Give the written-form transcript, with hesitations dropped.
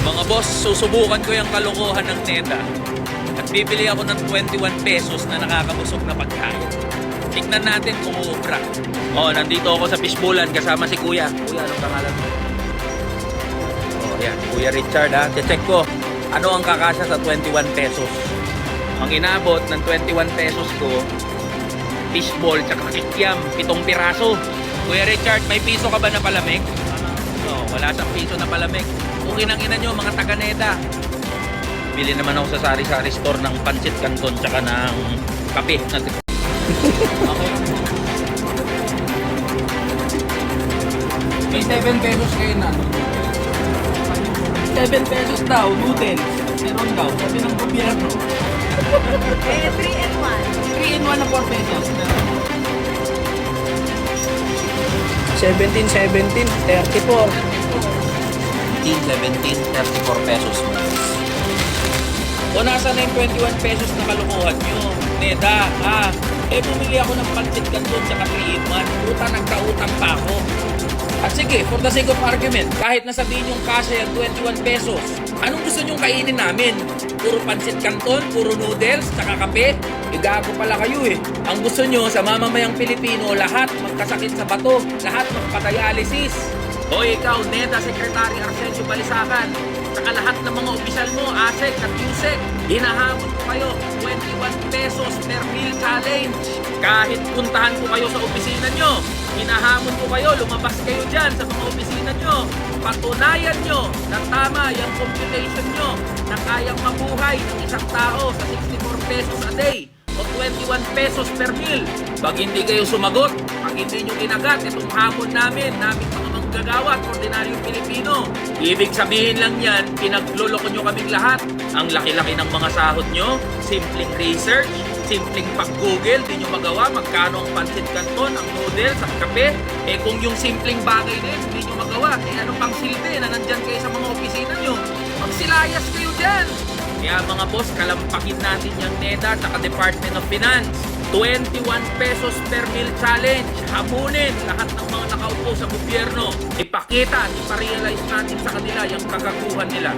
Mga boss, susubukan ko yung kalokohan ng NEDA at bibili ako ng 21 pesos na nakakabusog na pagkain. Tignan natin kung uubra. Oh, nandito ako sa fishbowlan kasama si Kuya. Kuya, anong pangalan mo? Oh, yan. Kuya Richard, ha. Check ko. Ano ang kakasya sa 21 pesos? Ang inabot ng 21 pesos ko, fishball tsaka kikiam, 7 piraso. Kuya Richard, may piso ka ba na palamig? No, wala siyang piso na palamig. Kung inang-ina nyo, mga taga-NEDA. Bili naman ako sa sari-sari store ng pancit canton tsaka ng kape. Okay. May 7 pesos kayo na. 7 pesos daw, noodles. Meron daw, sabi ng gobyerno. 3 and 1. 3 in 1 na 4 pesos. 17, 34. 17, 34 pesos. O nasa na yung 21 pesos na kalukuhan nyo? NEDA, bumili ako ng pancit canton tsaka 3 in 1. Puta, nagkautang pa ako. At sige, for the sake of argument, kahit nasabihin yung kasya yung 21 pesos, anong gusto nyong kainin namin? Puro pancit canton, puro noodles, tsaka kape? Igago pala kayo eh. Ang gusto nyo sa mamamayang Pilipino, lahat magkasakit sa bato, lahat magpadialysis. O ikaw, NEDA Secretary Arsenio Balisacan, saka lahat ng mga opisyal mo, ASEC at USEC, hinahamon ko kayo 21 pesos per meal challenge. Kahit puntahan ko kayo sa opisina nyo, hinahamon ko kayo, lumabas kayo dyan sa mga opisina nyo. Patunayan nyo na tama yung computation nyo na kayang mabuhay ng isang tao sa 64 pesos a day o 21 pesos per meal. Pag hindi kayo sumagot, pag hindi nyo kinagat itong hamon namin mga manggagawa at ordinaryong Pilipino, ibig sabihin lang yan, pinagloloko nyo kaming lahat. Ang laki-laki ng mga sahod nyo, simpleng research, simpleng pag-google, di nyo magawa magkano ang pancit canton, ang noodles, ang kape. Kung yung simpleng bagay din, di nyo magawa, ano pang silbi na nandyan kayo sa mga opisina nyo? Magsilayas kayo dyan! Kaya mga boss, kalampakin natin yung NEDA at Department of Finance. 21 pesos per meal challenge. Hamunin lahat ng mga nakaupo sa gobyerno. Ipakita at iparealize natin sa kanila yung kagaguhan nila.